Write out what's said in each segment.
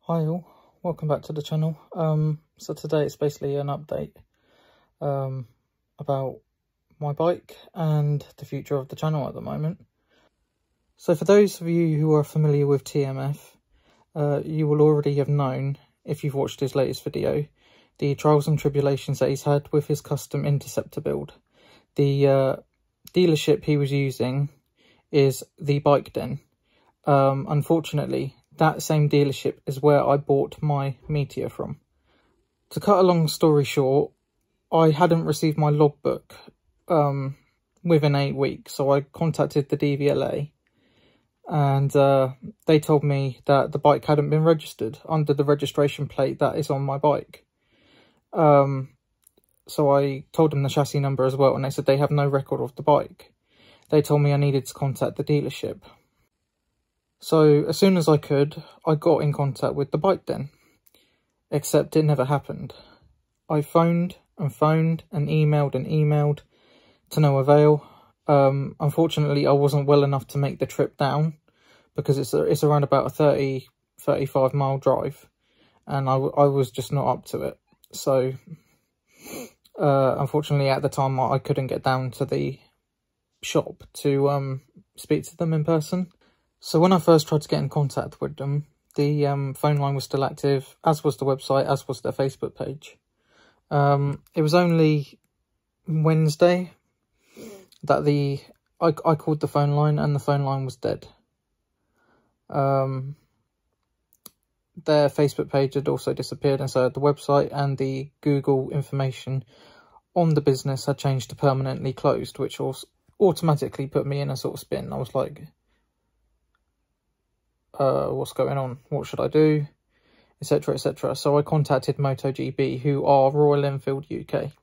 Hi all, welcome back to the channel. So today it's basically an update about my bike and the future of the channel at the moment. So for those of you who are familiar with TMF, you will already have known, if you've watched his latest video, the trials and tribulations that he's had with his custom Interceptor build. The dealership he was using is the Bike Den. Unfortunately, that same dealership is where I bought my Meteor from. To cut a long story short, I hadn't received my logbook within 8 weeks, so I contacted the DVLA and they told me that the bike hadn't been registered under the registration plate that is on my bike. So I told them the chassis number as well, and they said they have no record of the bike. They told me I needed to contact the dealership. So as soon as I could, I got in contact with the Bike Den, except it never happened. I phoned and emailed to no avail. Unfortunately, I wasn't well enough to make the trip down because it's around about a 35 mile drive, and I was just not up to it. So unfortunately at the time I couldn't get down to the shop to speak to them in person. So when I first tried to get in contact with them, the phone line was still active, as was the website, as was their Facebook page. It was only Wednesday that I called the phone line and the phone line was dead. Their Facebook page had also disappeared, and so had the website, and the Google information on the business had changed to permanently closed, which also automatically put me in a sort of spin. I was like, what's going on? What should I do? Etc, etc. So I contacted MotoGB, who are Royal Enfield UK,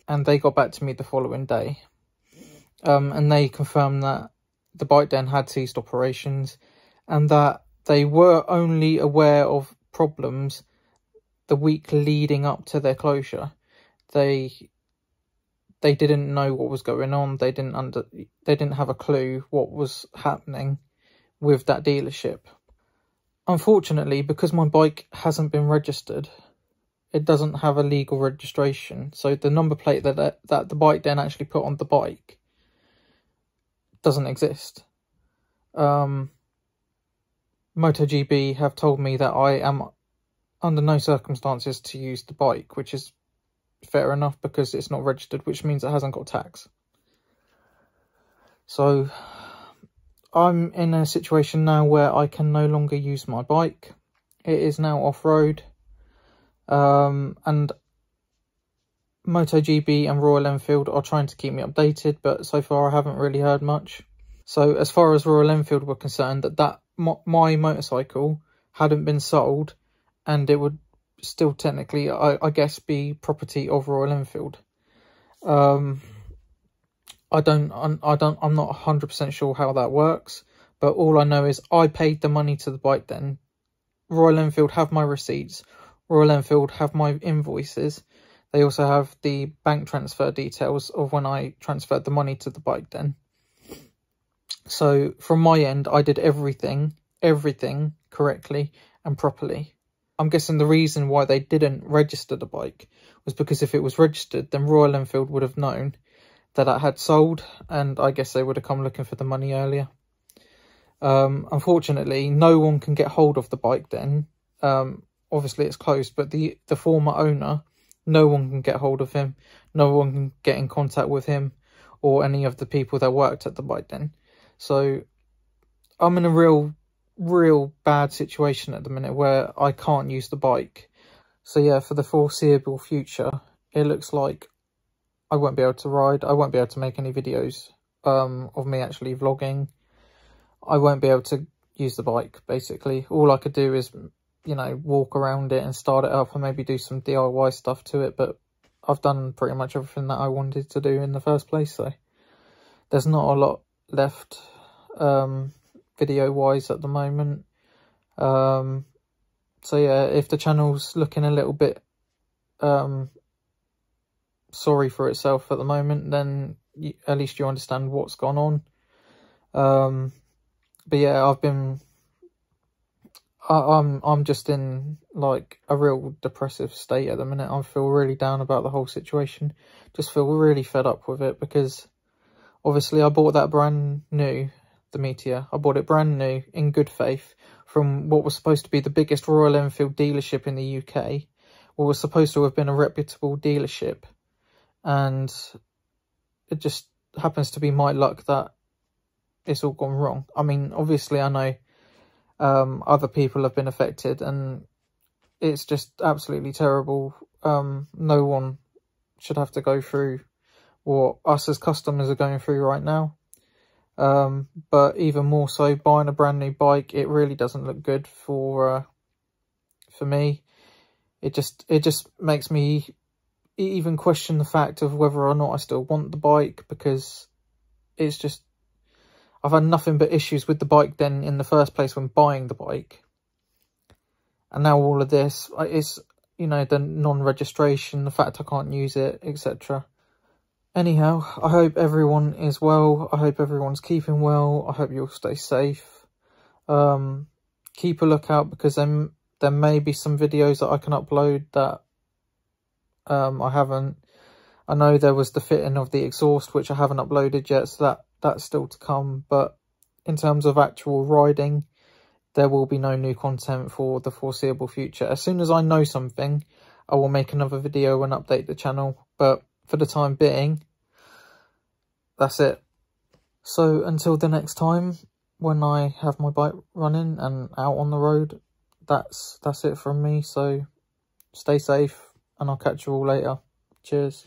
and they got back to me the following day. And they confirmed that the Bike Den had ceased operations and that they were only aware of problems the week leading up to their closure. They didn't know what was going on. They didn't have a clue what was happening with that dealership. Unfortunately, because my bike hasn't been registered, it doesn't have a legal registration. So the number plate that the Bike Den actually put on the bike doesn't exist. MotoGB have told me that I am under no circumstances to use the bike, which is fair enough because it's not registered, which means it hasn't got tax. So I'm in a situation now where I can no longer use my bike. It is now off-road. And MotoGB and Royal Enfield are trying to keep me updated, but so far I haven't really heard much. So as far as Royal Enfield were concerned, my motorcycle hadn't been sold, and it would still technically, I guess, be property of Royal Enfield. I'm not 100% sure how that works, but all I know is I paid the money to the Bike Den. Royal Enfield have my receipts. Royal Enfield have my invoices. They also have the bank transfer details of when I transferred the money to the Bike Den. So from my end, I did everything correctly and properly. I'm guessing the reason why they didn't register the bike was because if it was registered, then Royal Enfield would have known that I had sold, and I guess they would have come looking for the money earlier. Unfortunately, no one can get hold of the Bike Den. Obviously it's closed, but the former owner, no one can get hold of him. No one can get in contact with him or any of the people that worked at the Bike Den. So I'm in a real bad situation at the minute where I can't use the bike. So yeah, for the foreseeable future, it looks like I won't be able to ride. I won't be able to make any videos of me actually vlogging. I won't be able to use the bike, basically. All I could do is, you know, walk around it and start it up and maybe do some DIY stuff to it. But I've done pretty much everything that I wanted to do in the first place. So there's not a lot left video-wise at the moment. So yeah, if the channel's looking a little bit sorry for itself at the moment, then at least you understand what's gone on. But yeah, I'm just in like a real depressive state at the minute. I feel really down about the whole situation. Just feel really fed up with it, because obviously I bought that brand new, the Meteor. I bought it brand new in good faith from what was supposed to be the biggest Royal Enfield dealership in the UK. What was supposed to have been a reputable dealership. And it just happens to be my luck that it's all gone wrong. I mean, obviously I know other people have been affected, and it's just absolutely terrible. No one should have to go through what us as customers are going through right now. But even more so, buying a brand new bike, it really doesn't look good for me. It just makes me even question the fact of whether or not I still want the bike, because it's just, I've had nothing but issues with the bike then in the first place when buying the bike. And now all of this, it's, you know, the non-registration, the fact I can't use it, etc. Anyhow, I hope everyone is well. I hope everyone's keeping well. I hope you'll stay safe. Keep a lookout, because there may be some videos that I can upload that I haven't. I know there was the fitting of the exhaust, which I haven't uploaded yet, so that's still to come. But in terms of actual riding, there will be no new content for the foreseeable future. As soon as I know something, I will make another video and update the channel. But for the time being, that's it. So until the next time, when I have my bike running and out on the road, that's it from me. So stay safe, and I'll catch you all later. Cheers.